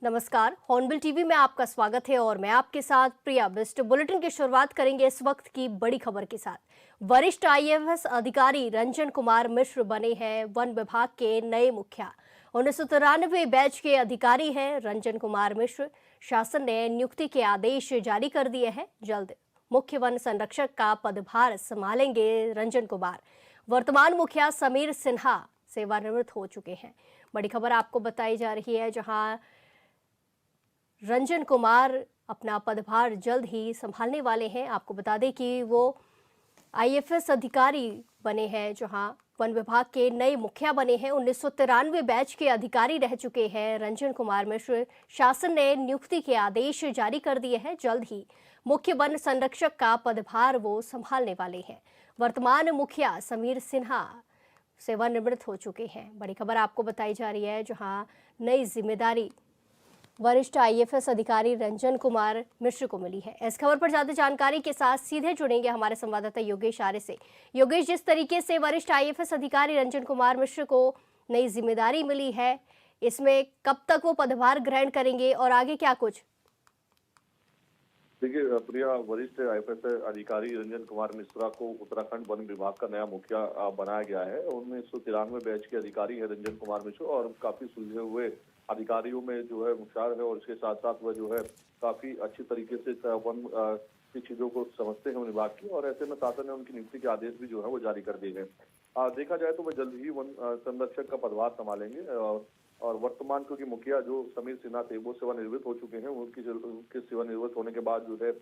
नमस्कार, hornbill TV में आपका स्वागत है और मैं आपके साथ प्रिया बिस्ट। बुलेटिन की शुरुआत करेंगे इस वक्त की बड़ी खबर के साथ। वरिष्ठ आईएएस अधिकारी रंजन कुमार मिश्र बने हैं वन विभाग के नए मुखिया। 1993 बैच के अधिकारी हैं रंजन कुमार मिश्र। शासन ने नियुक्ति के आदेश जारी कर दिए हैं। जल्द मुख्य वन संरक्षक का पदभार संभालेंगे रंजन कुमार। वर्तमान मुखिया समीर सिन्हा सेवानिवृत्त हो चुके हैं। बड़ी खबर आपको बताई जा रही है, जहां रंजन कुमार अपना पदभार जल्द ही संभालने वाले हैं। आपको बता दें कि वो आईएएस अधिकारी बने हैं, जहां वन विभाग के नए मुखिया बने हैं। 1993 बैच के अधिकारी रह चुके हैं रंजन कुमार मिश्र। शासन ने नियुक्ति के आदेश जारी कर दिए हैं। जल्द ही मुख्य वन संरक्षक का पदभार वो संभालने वाले हैं। वर्तमान मुखिया समीर सिन्हा सेवानिवृत्त हो चुके हैं। बड़ी खबर आपको बताई जा रही है, जहां नई जिम्मेदारी वरिष्ठ आईएएस अधिकारी रंजन कुमार मिश्र को मिली है। इस खबर पर ज्यादा जानकारी के साथ सीधे जुड़ेंगे हमारे संवाददाता योगेश आर्य से। योगेश, जिस तरीके से वरिष्ठ आईएएस अधिकारी रंजन कुमार मिश्र को नई जिम्मेदारी मिली है, इसमें कब तक वो पदभार ग्रहण करेंगे और आगे क्या कुछ? देखिए प्रिया, वरिष्ठ आईएएस अधिकारी रंजन कुमार मिश्रा को उत्तराखंड वन विभाग का नया मुखिया बनाया गया है। 1993 बैच के अधिकारी है रंजन कुमार मिश्रा और काफी सुलझे हुए अधिकारियों में जो है मुख्यार है और इसके साथ साथ वह जो है काफी अच्छी तरीके से वन की चीजों को समझते हैं वन विभाग की, और ऐसे में शासन ने उनकी नियुक्ति के आदेश भी जो है वो जारी कर दिए गए। देखा जाए तो वह जल्द ही वन संरक्षक का पदभार संभालेंगे और वर्तमान क्योंकि मुखिया जो समीर सिन्हा थे वो सेवानिवृत्त हो चुके हैं, उनके सेवानिवृत्त होने के बाद जो है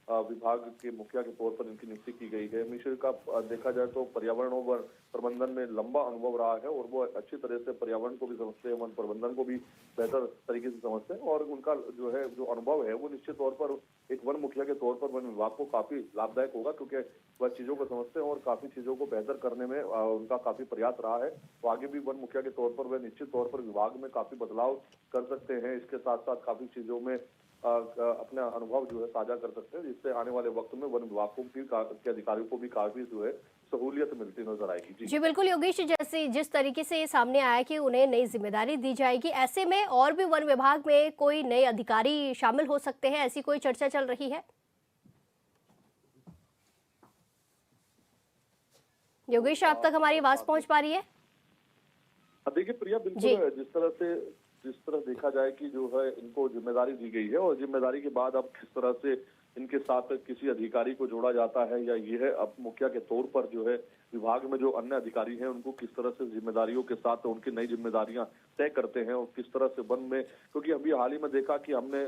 विभाग के मुखिया के तौर पर इनकी नियुक्ति की गई है। मिश्र का देखा जाए तो पर्यावरण और प्रबंधन में लंबा अनुभव रहा है और वो अच्छी तरह से पर्यावरण को भी समझते हैं, वन प्रबंधन को भी बेहतर तरीके से समझते हैं, और उनका जो है जो अनुभव है वो निश्चित तौर पर एक वन मुखिया के तौर पर वन विभाग को काफी लाभदायक होगा, क्योंकि वह चीजों को समझते हैं और काफी चीजों को बेहतर करने में उनका काफी प्रयास रहा है। तो आगे भी वन मुखिया के तौर पर वह निश्चित तौर पर विभाग में काफी बदलाव कर सकते हैं। इसके साथ साथ काफी चीजों में अपना अनुभव जो है साझा कर सकते हैं, जिससे आने वाले वक्त में वन विभाग के अधिकारियों को भी काफी जो है सहूलियत मिलती नजर आएगी। जी बिल्कुल योगेश, जैसे जिस तरीके से ये सामने आया कि उन्हें नई जिम्मेदारी दी जाएगी, ऐसे में और भी वन विभाग में कोई नए अधिकारी शामिल हो सकते हैं, ऐसी कोई चर्चा चल रही है? योगेश, आप तक हमारी आवाज पहुंच पा रही है? देखिए प्रिया, बिल्कुल जिस तरह देखा जाए कि जो है इनको जिम्मेदारी दी गई है और जिम्मेदारी के बाद अब किस तरह से इनके साथ किसी अधिकारी को जोड़ा जाता है, या ये है अब मुखिया के तौर पर जो है विभाग में जो अन्य अधिकारी हैं उनको किस तरह से जिम्मेदारियों के साथ उनकी नई जिम्मेदारियां तय करते हैं और किस तरह से वन में, क्योंकि अभी हाल ही में देखा कि हमने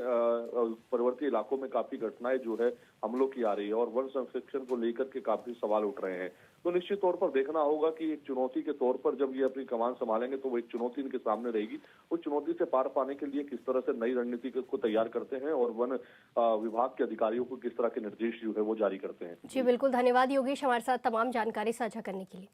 पर्वतीय इलाकों में काफी घटनाएं जो है हमलों की आ रही है और वन संरक्षण को लेकर के काफी सवाल उठ रहे हैं। तो निश्चित तौर पर देखना होगा कि एक चुनौती के तौर पर जब ये अपनी कमान संभालेंगे तो वो एक चुनौती इनके सामने रहेगी। उस चुनौती से पार पाने के लिए किस तरह से नई रणनीति को तैयार करते हैं और वन विभाग के अधिकारियों को किस तरह के निर्देश जो है वो जारी करते हैं। जी बिल्कुल, धन्यवाद योगेश हमारे साथ तमाम जानकारी साझा करने के लिए।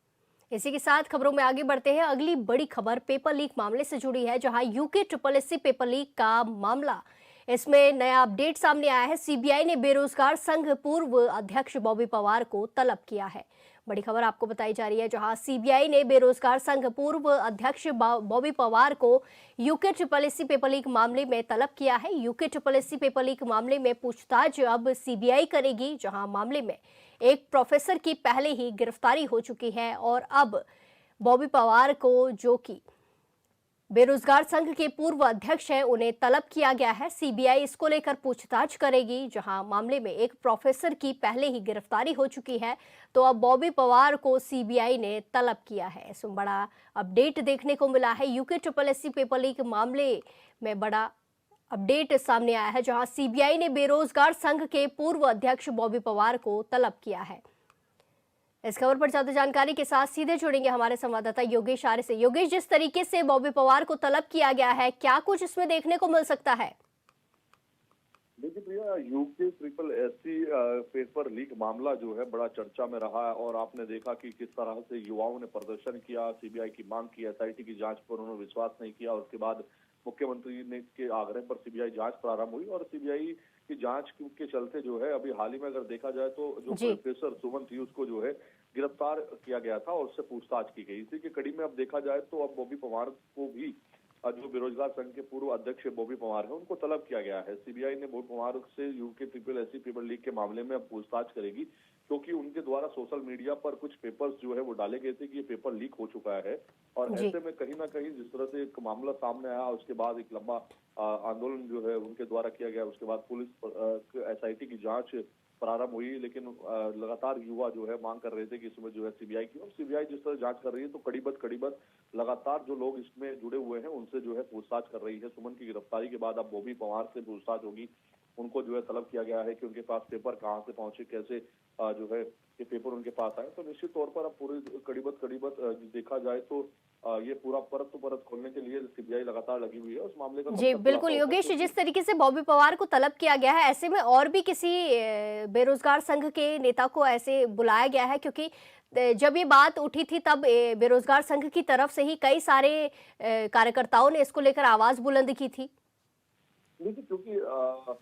इसी के साथ खबरों में आगे बढ़ते हैं। अगली बड़ी खबर पेपर लीक मामले से जुड़ी है, जहां यूके SSSC पेपर लीक का मामला, इसमें नया अपडेट सामने आया है। सीबीआई ने बेरोजगार संघ पूर्व अध्यक्ष बॉबी पवार को तलब किया है। बड़ी खबर आपको बताई जा रही है, जहां सीबीआई ने बेरोजगार संघ पूर्व अध्यक्ष बॉबी पवार को यूके SSSC पेपर लीक मामले में तलब किया है। यूके SSSC पेपर लीक मामले में पूछताछ अब सीबीआई करेगी, जहां मामले में एक प्रोफेसर की पहले ही गिरफ्तारी हो चुकी है और अब बॉबी पवार को, जो कि बेरोजगार संघ के पूर्व अध्यक्ष हैं, उन्हें तलब किया गया है। सीबीआई इसको लेकर पूछताछ करेगी, जहां मामले में एक प्रोफेसर की पहले ही गिरफ्तारी हो चुकी है। तो अब बॉबी पवार को सीबीआई ने तलब किया है। इसमें बड़ा अपडेट देखने को मिला है। यूके SSSC पेपर लीक मामले में बड़ा अपडेट सामने आया है, जहां सीबीआई ने बेरोजगार संघ के पूर्व अध्यक्ष बॉबी पवार को तलब किया है। इस खबर पर ज्यादा जानकारी के साथ सीधे जुड़ेंगे हमारे संवाददाता योगेश आर्य से। योगेश, जिस तरीके से बॉबी पवार को तलब किया गया है, क्या कुछ इसमें देखने को मिल सकता है? देखिए भैया, यूके SSSC पेपर लीक मामला जो है बड़ा चर्चा में रहा है और आपने देखा कि किस तरह से युवाओं ने प्रदर्शन किया, सीबीआई की मांग की, एसआईटी की जांच पर उन्होंने विश्वास नहीं किया। उसके बाद मुख्यमंत्री ने के आग्रह पर सीबीआई जांच प्रारंभ हुई और सीबीआई की जांच के चलते जो है अभी हाल ही में अगर देखा जाए तो जो प्रोफेसर सुमन थी उसको जो है गिरफ्तार किया गया था और उससे पूछताछ की गई। इसी की कड़ी में अब देखा जाए तो अब बॉबी पवार को भी जो बेरोजगार संघ के पूर्व अध्यक्ष बॉबी पवार है उनको तलब किया गया है। सीबीआई ने बॉबी पवार से UK triple SC paper leak के मामले में अब पूछताछ करेगी, क्योंकि उनके द्वारा सोशल मीडिया पर कुछ पेपर्स जो है वो डाले गए थे कि ये पेपर लीक हो चुका है। और जी। ऐसे में कहीं ना कहीं जिस तरह से एक मामला सामने आया, उसके बाद एक लंबा आंदोलन जो है उनके द्वारा किया गया, उसके बाद पुलिस एसआईटी की जांच प्रारंभ हुई, लेकिन लगातार युवा जो है मांग कर रहे थे कि इसमें जो है सीबीआई की, और सीबीआई जिस तरह जांच कर रही है तो कड़ीबद्ध लगातार जो लोग इसमें जुड़े हुए हैं उनसे जो है पूछताछ कर रही है। सुमन की गिरफ्तारी के बाद अब बॉबी पवार से पूछताछ होगी। उनको जो है तलब किया गया है कि उनके पास पेपर कहाँ से पहुंचे, कैसे जो है ये पेपर उनके पास आए। तो निश्चित तौर पर अब पूरी कड़ीबद्ध देखा जाए तो ये पूरा परत परत खोलने के लिए सीबीआई लगातार लगी हुई है। उस मामले का कब जी तक बिल्कुल खुलासा होता है, योगेश, क्योंकि जिस तरीके से बॉबी पवार को तलब किया गया है, ऐसे में और भी किसी बेरोजगार संघ के नेता को ऐसे बुलाया गया है? क्योंकि जब ये बात उठी थी तब बेरोजगार संघ की तरफ से ही कई सारे कार्यकर्ताओं ने इसको लेकर आवाज बुलंद की थी। देखिए, क्योंकि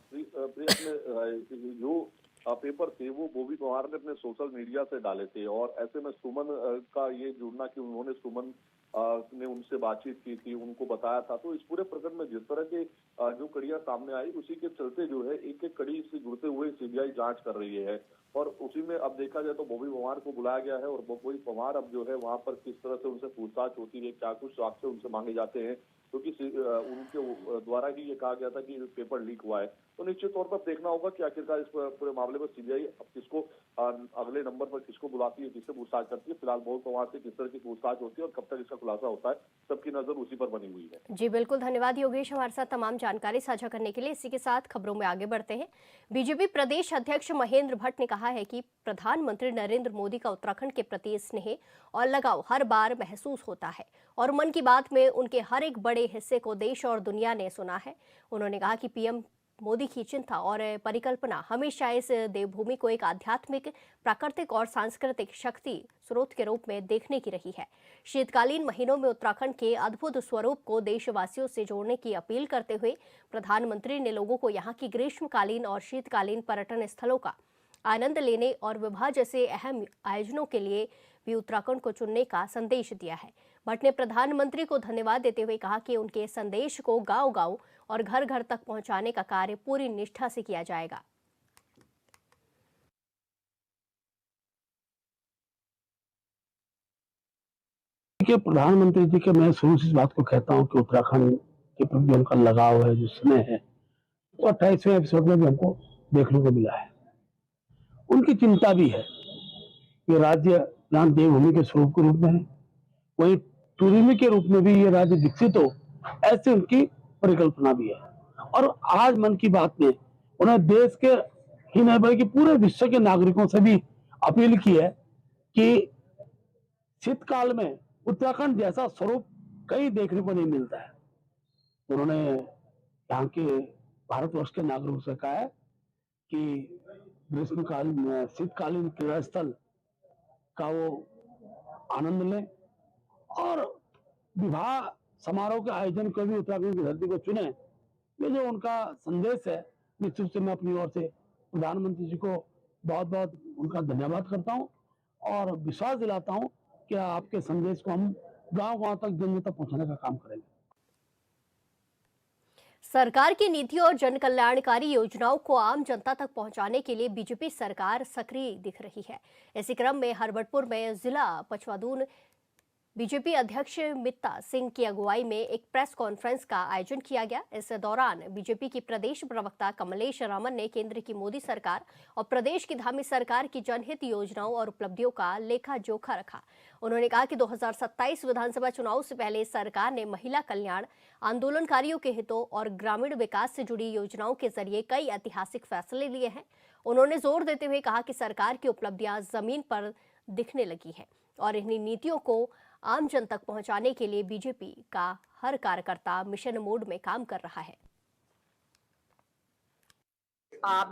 प्रिया अपने जो पेपर थे वो बॉबी पवार ने अपने सोशल मीडिया से डाले थे, और ऐसे में सुमन का ये जुड़ना कि उन्होंने सुमन ने उनसे बातचीत की थी, उनको बताया था, तो इस पूरे प्रकरण में जिस तरह के जो कड़ियां सामने आई उसी के चलते जो है एक एक कड़ी से जुड़ते हुए सीबीआई जांच कर रही है। और उसी में अब देखा जाए तो बॉबी पवार को बुलाया गया है, और बॉबी पवार अब जो है वहां पर किस तरह से उनसे पूछताछ होती है, क्या कुछ साक्ष्य उनसे मांगे जाते हैं, क्योंकि उनके द्वारा ही ये कहा गया था कि पेपर लीक हुआ है। तो निश्चित तौर पर देखना होगा कि आखिरकार इस पूरे मामले में सीबीआई अब किसको अगले नंबर पर किसको बुलाती है, किससे पूछताछ करती है। फिलहाल बॉबी पवार से किस तरह की पूछताछ होती है और कब तक इसका खुलासा होता है, सबकी नजर उसी पर बनी हुई है। जी बिल्कुल, धन्यवाद योगेश हमारे साथ तमाम जानकारी साझा करने के लिए। इसी के साथ खबरों में आगे बढ़ते हैं। बीजेपी प्रदेश अध्यक्ष महेंद्र भट्ट ने कहा है कि प्रधानमंत्री नरेंद्र मोदी का उत्तराखंड के प्रति स्नेह और लगाव हर बार महसूस होता है, और मन की बात में उनके हर एक बड़े हिस्से को देश और दुनिया ने सुना है। उन्होंने कहा कि पीएम मोदी की चिंता और परिकल्पना हमेशा इस देवभूमि को एक आध्यात्मिक, प्राकृतिक और सांस्कृतिक शक्ति स्रोत के रूप में देखने की रही है। शीतकालीन महीनों में उत्तराखंड के अद्भुत स्वरूप को देशवासियों से जोड़ने की अपील करते हुए प्रधानमंत्री ने लोगों को यहाँ की ग्रीष्मकालीन और शीतकालीन पर्यटन स्थलों का आनंद लेने और विवाह जैसे अहम आयोजनों के लिए भी उत्तराखंड को चुनने का संदेश दिया है। भट्ट ने प्रधानमंत्री को धन्यवाद देते हुए कहा कि उनके संदेश को गांव-गांव और घर घर तक पहुंचाने का कार्य पूरी निष्ठा से किया जाएगा। देखिए, प्रधानमंत्री जी के मैं शुरू से इस बात को कहता हूं कि उत्तराखंड के प्रति उनका लगाव है, जो स्नेह है, वो 28वें एपिसोड में भी हमको देखने को मिला है। उनकी चिंता भी है कि राज्य जहां देवभूमि के स्वरूप के रूप में है, वहीं टूरिज्म के रूप में भी ये राज्य विकसित हो, ऐसी उनकी परिकल्पना भी है। और आज मन की बात में उन्हें देश के ही नहीं बल्कि पूरे विश्व के नागरिकों से भी अपील की है कि शीतकाल में उत्तराखंड जैसा स्वरूप कहीं देखने को नहीं मिलता है। उन्होंने यहाँ के भारतवर्ष के नागरिकों से कहा है कि ग्रीष्मकाल शीतकालीन क्रीड़ा स्थल का वो आनंद लें, और विवाह समारोह के आयोजन को भी उत्तराखंड की धरती को चुने। ये जो उनका संदेश है, निश्चित रूप से मैं अपनी ओर से प्रधानमंत्री जी को बहुत बहुत उनका धन्यवाद करता हूँ, और विश्वास दिलाता हूँ कि आपके संदेश को हम गांव-गांव तक, जन तक पहुंचाने का काम करेंगे। सरकार की नीतियों और जन कल्याणकारी योजनाओं को आम जनता तक पहुंचाने के लिए बीजेपी सरकार सक्रिय दिख रही है। इसी क्रम में हरबटपुर में जिला पचवादून बीजेपी अध्यक्ष मित्ता सिंह की अगुवाई में एक प्रेस कॉन्फ्रेंस का आयोजन किया गया। इस दौरान बीजेपी की प्रदेश प्रवक्ता कमलेश रामन ने केंद्र की मोदी सरकार और प्रदेश की धामी सरकार की जनहित योजनाओं और उपलब्धियों का लेखा जोखा रखा। उन्होंने कहा कि 2027 विधानसभा चुनाव से पहले सरकार ने महिला कल्याण, आंदोलनकारियों के हितों और ग्रामीण विकास से जुड़ी योजनाओं के जरिए कई ऐतिहासिक फैसले लिए हैं। उन्होंने जोर देते हुए कहा कि सरकार की उपलब्धियां जमीन पर दिखने लगी हैं, और इन्हीं नीतियों को आम जन तक पहुंचाने के लिए बीजेपी का हर कार्यकर्ता मिशन मोड में काम कर रहा है।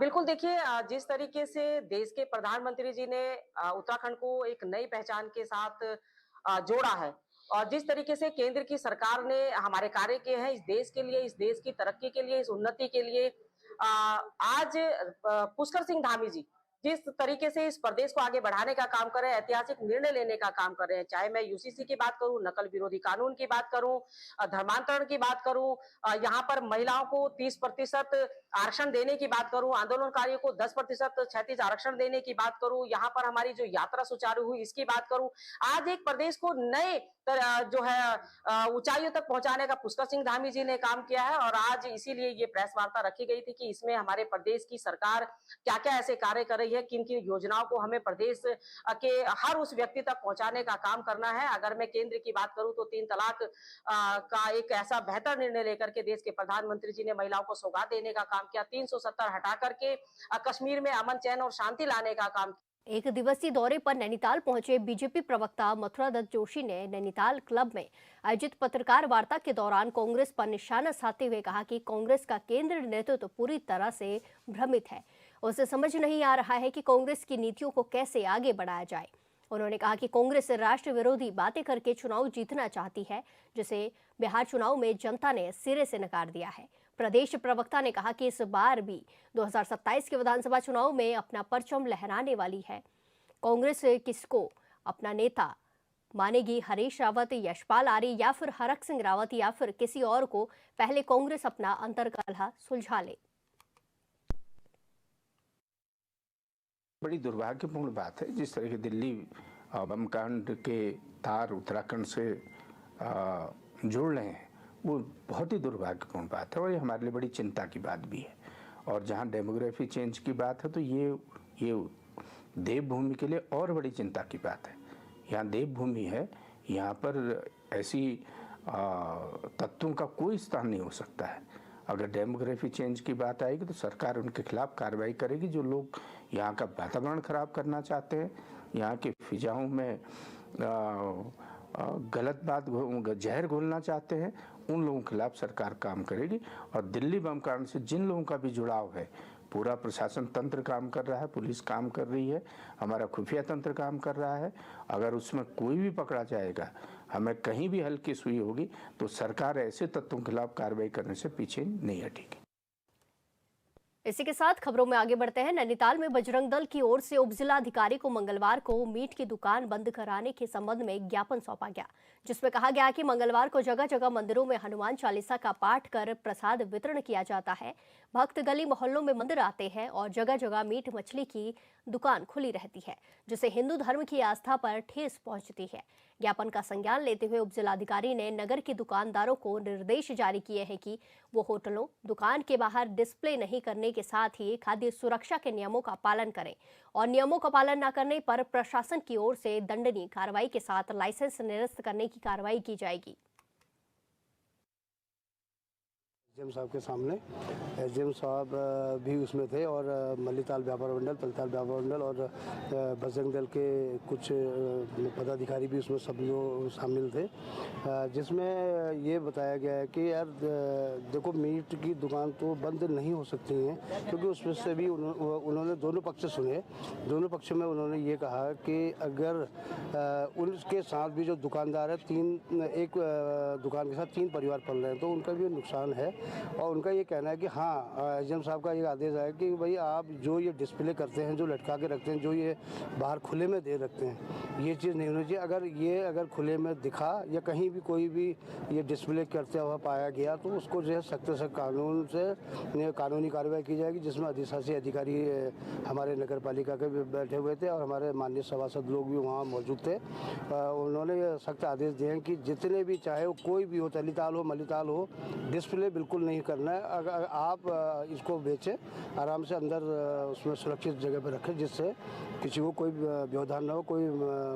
बिल्कुल देखिए, जिस तरीके से देश के प्रधानमंत्री जी ने उत्तराखंड को एक नई पहचान के साथ जोड़ा है, और जिस तरीके से केंद्र की सरकार ने हमारे कार्य किए हैं इस देश के लिए, इस देश की तरक्की के लिए, इस उन्नति के लिए, आज पुष्कर सिंह धामी जी जिस तरीके से इस प्रदेश को आगे बढ़ाने का काम कर रहे हैं, ऐतिहासिक निर्णय लेने का काम कर रहे हैं, चाहे मैं यूसीसी की बात करूं, नकल विरोधी कानून की बात करूं, धर्मांतरण की बात करूं, यहाँ पर महिलाओं को 30% आरक्षण देने की बात करूं, आंदोलनकारियों को 10% क्षैतिज आरक्षण देने की बात करूं, यहाँ पर हमारी जो यात्रा सुचारू हुई इसकी बात करूं, आज एक प्रदेश को नए जो है ऊंचाइयों तक पहुंचाने का पुष्कर सिंह धामी जी ने काम किया है। और आज इसीलिए ये प्रेस वार्ता रखी गई थी कि इसमें हमारे प्रदेश की सरकार क्या क्या ऐसे कार्य कर रही है, किन किन योजनाओं को हमें प्रदेश के हर उस व्यक्ति तक पहुंचाने का काम करना है। अगर मैं केंद्र की बात करूं तो 3 तलाक का एक ऐसा बेहतर निर्णय लेकर के देश के प्रधानमंत्री जी ने महिलाओं को सौगात देने का काम किया, 370 हटा करके कश्मीर में अमन चैन और शांति लाने का काम। एक दिवसीय दौरे पर नैनीताल पहुंचे बीजेपी प्रवक्ता मथुरा दत्त जोशी ने नैनीताल क्लब में आयोजित पत्रकार वार्ता के दौरान कांग्रेस पर निशाना साधते हुए कहा कि कांग्रेस का केंद्र नेतृत्व पूरी तरह से भ्रमित है। उसे समझ नहीं आ रहा है कि कांग्रेस की नीतियों को कैसे आगे बढ़ाया जाए। उन्होंने कहा कि कांग्रेस राष्ट्र विरोधी बातें करके चुनाव जीतना चाहती है, जिसे बिहार चुनाव में जनता ने सिरे से नकार दिया है। प्रदेश प्रवक्ता ने कहा कि इस बार भी 2027 के विधानसभा चुनाव में अपना परचम लहराने वाली है। कांग्रेस किसको अपना नेता मानेगी, हरीश रावत, यशपाल आर्य या फिर हरक सिंह रावत या फिर किसी और को, पहले कांग्रेस अपना अंतर्कलह सुलझा ले। बड़ी दुर्भाग्यपूर्ण बात है जिस तरह की दिल्ली बम कांड के तार उत्तराखंड से जोड़ रहे हैं, वो बहुत ही दुर्भाग्यपूर्ण बात है और ये हमारे लिए बड़ी चिंता की बात भी है। और जहाँ डेमोग्राफी चेंज की बात है तो ये देवभूमि के लिए और बड़ी चिंता की बात है। यहाँ देवभूमि है, यहाँ पर ऐसी तत्वों का कोई स्थान नहीं हो सकता है। अगर डेमोग्राफी चेंज की बात आएगी तो सरकार उनके खिलाफ कार्रवाई करेगी जो लोग यहाँ का वातावरण खराब करना चाहते हैं, यहाँ की फिजाओं में गलत बात जहर घोलना चाहते हैं, उन लोगों के खिलाफ सरकार काम करेगी। और दिल्ली बम कांड से जिन लोगों का भी जुड़ाव है, पूरा प्रशासन तंत्र काम कर रहा है, पुलिस काम कर रही है, हमारा खुफिया तंत्र काम कर रहा है। अगर उसमें कोई भी पकड़ा जाएगा, हमें कहीं भी हल्की सुई होगी तो सरकार ऐसे तत्वों के खिलाफ कार्रवाई करने से पीछे नहीं हटेगी। इसी के साथ खबरों में आगे बढ़ते हैं। नैनीताल में बजरंग दल की ओर से उप जिलाधिकारी को मंगलवार को मीट की दुकान बंद कराने के संबंध में ज्ञापन सौंपा गया, जिसमें कहा गया कि मंगलवार को जगह जगह मंदिरों में हनुमान चालीसा का पाठ कर प्रसाद वितरण किया जाता है। भक्त गली मोहल्लों में मंदिर आते हैं और जगह जगह मीट मछली की दुकान खुली रहती है, जिससे हिंदू धर्म की आस्था पर ठेस पहुंचती है। ज्ञापन का संज्ञान लेते हुए उप जिलाधिकारी ने नगर के दुकानदारों को निर्देश जारी किए हैं कि वो होटलों, दुकान के बाहर डिस्प्ले नहीं करने के साथ ही खाद्य सुरक्षा के नियमों का पालन करें और नियमों का पालन न करने पर प्रशासन की ओर से दंडनीय कार्रवाई के साथ लाइसेंस निरस्त करने की कार्रवाई की जाएगी। एसडीएम साहब के सामने एसडीएम साहब भी उसमें थे और मल्लीताल व्यापार मंडल, पलताल व्यापार मंडल और बजरंग दल के कुछ पदाधिकारी भी उसमें सब लोग शामिल थे, जिसमें ये बताया गया है कि यार देखो, मीट की दुकान तो बंद नहीं हो सकती है, क्योंकि उसमें से भी उन्होंने दोनों पक्ष सुने। दोनों पक्ष में उन्होंने ये कहा कि अगर उनके साथ भी जो दुकानदार है, एक दुकान के साथ 3 परिवार पल रहे हैं, तो उनका भी नुकसान है। और उनका ये कहना है कि हाँ, एसडीएम साहब का ये आदेश है कि भाई आप जो ये डिस्प्ले करते हैं, जो लटका के रखते हैं, जो ये बाहर खुले में दे रखते हैं, ये चीज़ नहीं होनी चाहिए। अगर खुले में दिखा या कहीं भी कोई भी ये डिस्प्ले करते हुआ पाया गया तो उसको जो है सख्त से कानूनी कार्रवाई की जाएगी, जिसमें अधिशासी अधिकारी हमारे नगर पालिका के भी बैठे हुए थे और हमारे माननीय सभासद लोग भी वहाँ मौजूद थे। उन्होंने सख्त आदेश दिए हैं कि जितने भी, चाहे वो कोई भी हो, तलीताल हो, मल्लीताल हो, डिस्प्ले बिल्कुल नहीं करना है। अगर आप इसको बेचें, आराम से अंदर उसमें सुरक्षित जगह पर रखें, जिससे किसी को कोई व्यवधान ना हो, कोई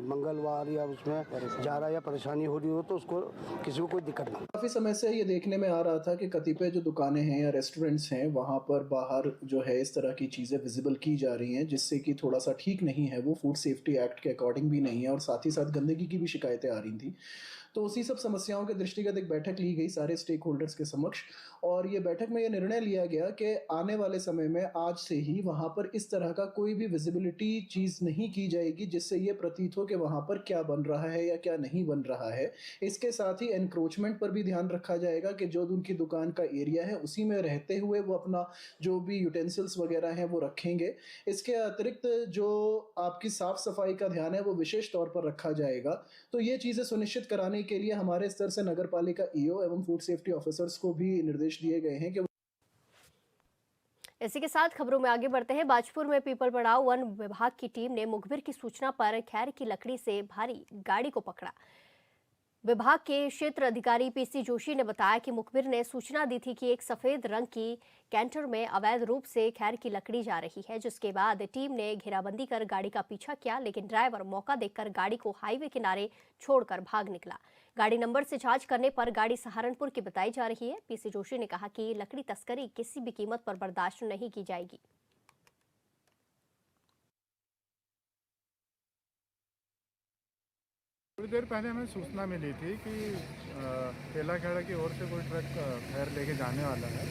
मंगलवार या उसमें जा रहा या परेशानी हो रही हो तो उसको किसी को कोई दिक्कत ना हो। काफी समय से ये देखने में आ रहा था कि कतिपय जो दुकानें हैं या रेस्टोरेंट्स हैं, वहाँ पर बाहर जो है इस तरह की चीज़ें विजिबल की जा रही हैं, जिससे कि थोड़ा सा ठीक नहीं है, वो फूड सेफ्टी एक्ट के अकॉर्डिंग भी नहीं है और साथ ही साथ गंदगी की भी शिकायतें आ रही थी। तो उसी सब समस्याओं के दृष्टिगत एक बैठक ली गई सारे स्टेक होल्डर्स के समक्ष, और ये बैठक में ये निर्णय लिया गया कि आने वाले समय में आज से ही वहाँ पर इस तरह का कोई भी विजिबिलिटी चीज़ नहीं की जाएगी जिससे ये प्रतीत हो कि वहाँ पर क्या बन रहा है या क्या नहीं बन रहा है। इसके साथ ही एनक्रोचमेंट पर भी ध्यान रखा जाएगा कि जो उनकी दुकान का एरिया है उसी में रहते हुए वो अपना जो भी यूटेंसिल्स वगैरह हैं वो रखेंगे। इसके अतिरिक्त जो आपकी साफ सफाई का ध्यान है वो विशेष तौर पर रखा जाएगा। तो ये चीज़ें सुनिश्चित कराने के लिए हमारे स्तर से नगर पालिका ईओ एवं फूड सेफ्टी ऑफिसर्स को भी निर्देश दिए गए हैं कि इसी के साथ खबरों में आगे बढ़ते हैं। बाजपुर में पीपल पड़ाव वन विभाग की टीम ने मुखबिर की सूचना पर खैर की लकड़ी से भारी गाड़ी को पकड़ा। विभाग के क्षेत्र अधिकारी पीसी जोशी ने बताया कि मुखबिर ने सूचना दी थी कि एक सफेद रंग की कैंटर में अवैध रूप से खैर की लकड़ी जा रही है, जिसके बाद टीम ने घेराबंदी कर गाड़ी का पीछा किया, लेकिन ड्राइवर मौका देखकर गाड़ी को हाईवे किनारे छोड़कर भाग निकला। गाड़ी नंबर से जांच करने पर गाड़ी सहारनपुर की बताई जा रही है। पीसी जोशी ने कहा कि लकड़ी तस्करी किसी भी कीमत पर बर्दाश्त नहीं की जाएगी। थोड़ी देर पहले हमें सूचना मिली थी कि तेलाखेड़ा की ओर से कोई ट्रक खैर लेके जाने वाला है,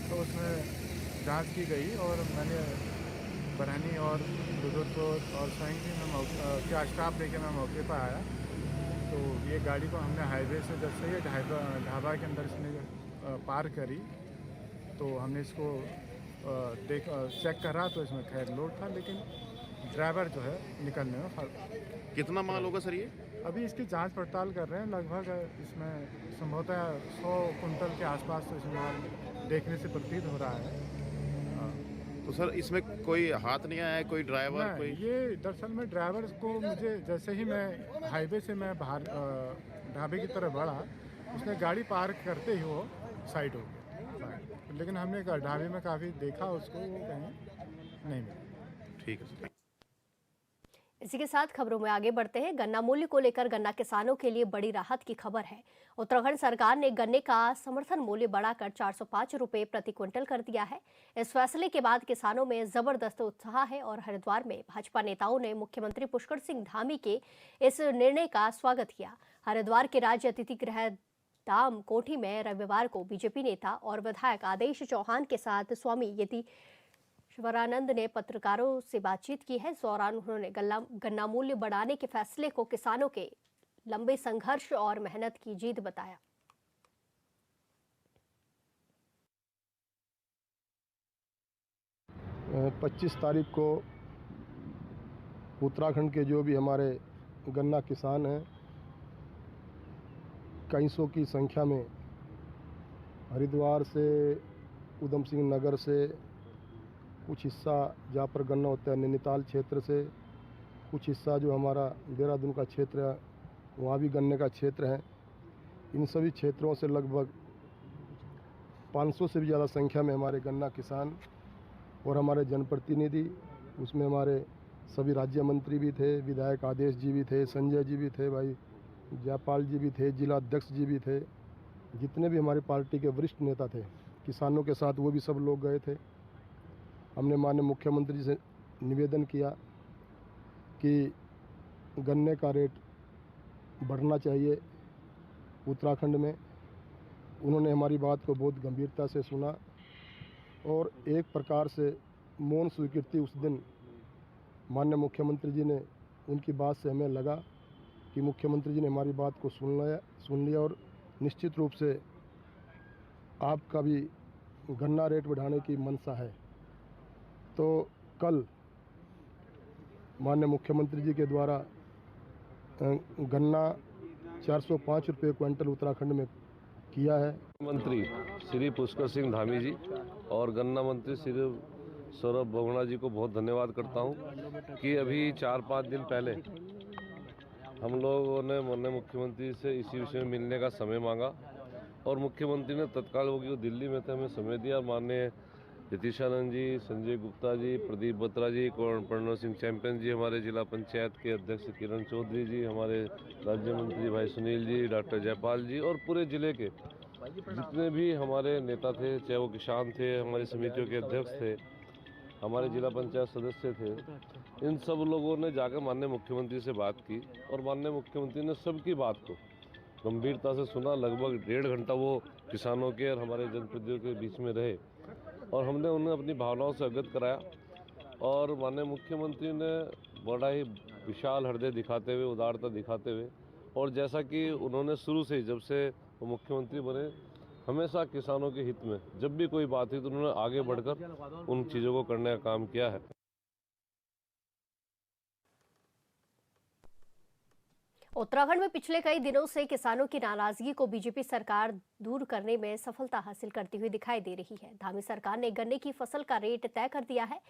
तो उसमें जांच की गई और मैंने बरहनी और बुजुर्ग और स्वयं भी मैं क्या स्टाफ लेके मैं मौके पर आया। तो ये गाड़ी को हमने हाईवे से जब से ये ढाबा के अंदर इसने पार करी, तो हमने इसको चेक करा तो इसमें खैर लोड था, लेकिन ड्राइवर जो है निकलने में फर्क। कितना माल होगा सर ये? अभी इसकी जांच पड़ताल कर रहे हैं। लगभग इसमें संभवतः 100 कुंटल के आसपास तो इसमें माल देखने से प्रतीत हो रहा है। तो सर इसमें कोई हाथ नहीं आया है, कोई ड्राइवर कोई? ये दरअसल में ड्राइवर को मुझे जैसे ही मैं हाईवे से मैं बाहर ढाबे की तरफ बढ़ा, उसने गाड़ी पार्क करते ही वो साइड हो गया, लेकिन हमने ढाबे में काफ़ी देखा उसको, वो कहीं नहीं मिला। ठीक है सर। इसी के साथ खबरों में आगे बढ़ते हैं। गन्ना मूल्य को लेकर गन्ना किसानों के लिए बड़ी राहत की खबर है। उत्तराखंड सरकार ने गन्ने का समर्थन मूल्य बढ़ाकर 405 रुपए प्रति क्विंटल कर दिया है। इस फैसले के बाद किसानों में जबरदस्त उत्साह है और हरिद्वार में भाजपा नेताओं ने मुख्यमंत्री पुष्कर सिंह धामी के इस निर्णय का स्वागत किया। हरिद्वार के राज्य अतिथि गृह धाम कोठी में रविवार को बीजेपी नेता और विधायक आदेश चौहान के साथ स्वामी यति शिवरानंद ने पत्रकारों से बातचीत की है। इस दौरान उन्होंने गन्ना मूल्य बढ़ाने के फैसले को किसानों के लंबे संघर्ष और मेहनत की जीत बताया। पच्चीस तारीख को उत्तराखंड के जो भी हमारे गन्ना किसान हैं, कई सौ की संख्या में हरिद्वार से, उधम सिंह नगर से, कुछ हिस्सा जहाँ पर गन्ना होता है नैनीताल क्षेत्र से, कुछ हिस्सा जो हमारा देहरादून का क्षेत्र है वहाँ भी गन्ने का क्षेत्र है। इन सभी क्षेत्रों से लगभग 500 से भी ज़्यादा संख्या में हमारे गन्ना किसान और हमारे जनप्रतिनिधि, उसमें हमारे सभी राज्य मंत्री भी थे, विधायक आदेश जी भी थे, संजय जी भी थे, भाई जयपाल जी भी थे, जिला अध्यक्ष जी भी थे, जितने भी हमारी पार्टी के वरिष्ठ नेता थे किसानों के साथ वो भी सब लोग गए थे। हमने माननीय मुख्यमंत्री जी से निवेदन किया कि गन्ने का रेट बढ़ना चाहिए उत्तराखंड में। उन्होंने हमारी बात को बहुत गंभीरता से सुना और एक प्रकार से मौन स्वीकृति उस दिन माननीय मुख्यमंत्री जी ने, उनकी बात से हमें लगा कि मुख्यमंत्री जी ने हमारी बात को सुन लिया और निश्चित रूप से आपका भी गन्ना रेट बढ़ाने की मंशा है। तो कल माननीय मुख्यमंत्री जी के द्वारा गन्ना 405 रुपये क्विंटल उत्तराखंड में किया है। मंत्री श्री पुष्कर सिंह धामी जी और गन्ना मंत्री श्री सौरभ बोगना जी को बहुत धन्यवाद करता हूं कि अभी 4-5 दिन पहले हम लोगों ने माननीय मुख्यमंत्री से इसी विषय में मिलने का समय मांगा और मुख्यमंत्री ने तत्काल वो दिल्ली में थे हमें समय दिया। माननीय यतीशानंद जी, संजय गुप्ता जी, प्रदीप बत्रा जी, प्रणव सिंह चैंपियन जी, हमारे जिला पंचायत के अध्यक्ष किरण चौधरी जी, हमारे राज्य मंत्री भाई सुनील जी, डॉक्टर जयपाल जी और पूरे जिले के जितने भी हमारे नेता थे, चाहे वो किसान थे, हमारी समितियों के अध्यक्ष थे, हमारे जिला पंचायत सदस्य थे, इन सब लोगों ने जाकर माननीय मुख्यमंत्री से बात की और माननीय मुख्यमंत्री ने सबकी बात को गंभीरता से सुना। लगभग 1.5 घंटा वो किसानों के और हमारे जनप्रतिनिधियों के बीच में रहे और हमने उन्हें अपनी भावनाओं से अवगत कराया। और माननीय मुख्यमंत्री ने बड़ा ही विशाल हृदय दिखाते हुए, उदारता दिखाते हुए, और जैसा कि उन्होंने शुरू से ही जब से वो मुख्यमंत्री बने, हमेशा किसानों के हित में जब भी कोई बात हुई तो उन्होंने आगे बढ़कर उन चीज़ों को करने का काम किया है। उत्तराखंड में पिछले कई दिनों से किसानों की नाराजगी को बीजेपी सरकार दूर करने में सफलता हासिल करती हुई दिखाई दे रही है। धामी सरकार ने गन्ने की फसल का रेट तय कर दिया है,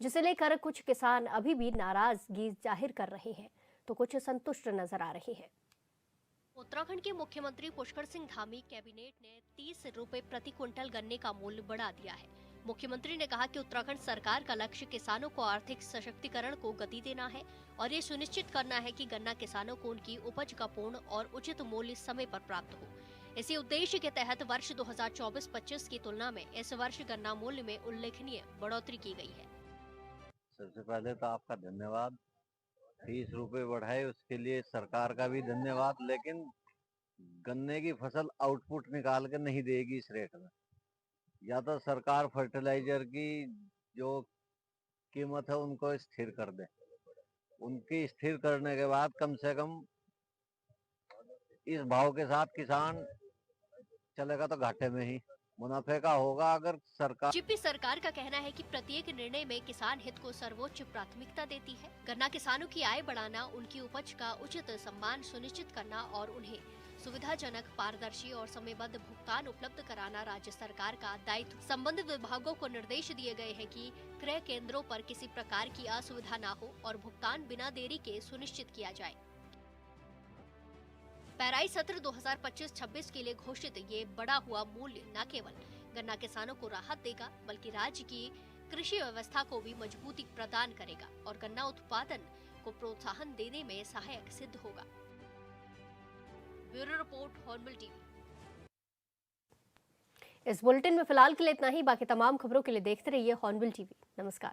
जिसे लेकर कुछ किसान अभी भी नाराजगी जाहिर कर रहे हैं तो कुछ संतुष्ट नजर आ रहे हैं। उत्तराखंड के मुख्यमंत्री पुष्कर सिंह धामी कैबिनेट ने 30 रुपए प्रति क्विंटल गन्ने का मूल्य बढ़ा दिया है। मुख्यमंत्री ने कहा कि उत्तराखंड सरकार का लक्ष्य किसानों को आर्थिक सशक्तिकरण को गति देना है और ये सुनिश्चित करना है कि गन्ना किसानों को उनकी उपज का पूर्ण और उचित मूल्य समय पर प्राप्त हो। इसी उद्देश्य के तहत वर्ष 2024-25 की तुलना में इस वर्ष गन्ना मूल्य में उल्लेखनीय बढ़ोतरी की गई है। सबसे पहले तो आपका धन्यवाद। 30 रुपए बढ़ाए उसके लिए सरकार का भी धन्यवाद, लेकिन गन्ने की फसल आउटपुट निकाल के नहीं देगी इस रेट में। या तो सरकार फर्टिलाइजर की जो कीमत है उनको स्थिर कर दे, उनकी स्थिर करने के बाद कम से कम इस भाव के साथ किसान चलेगा तो घाटे में ही मुनाफे का होगा। अगर सरकार बीजेपी सरकार का कहना है कि प्रत्येक निर्णय में किसान हित को सर्वोच्च प्राथमिकता देती है। गन्ना किसानों की आय बढ़ाना, उनकी उपज का उचित सम्मान सुनिश्चित करना और उन्हें सुविधाजनक, पारदर्शी और समयबद्ध भुगतान उपलब्ध कराना राज्य सरकार का दायित्व। संबंधित विभागों को निर्देश दिए गए हैं कि क्रय केंद्रों पर किसी प्रकार की असुविधा न हो और भुगतान बिना देरी के सुनिश्चित किया जाए। पेराई सत्र 2025-26 के लिए घोषित ये बढ़ा हुआ मूल्य न केवल गन्ना किसानों को राहत देगा, बल्कि राज्य की कृषि व्यवस्था को भी मजबूती प्रदान करेगा और गन्ना उत्पादन को प्रोत्साहन देने में सहायक सिद्ध होगा। Bureau report, hornbill TV. इस बुलेटिन में फिलहाल के लिए इतना ही। बाकी तमाम खबरों के लिए देखते रहिए हॉर्नबिल टीवी। नमस्कार।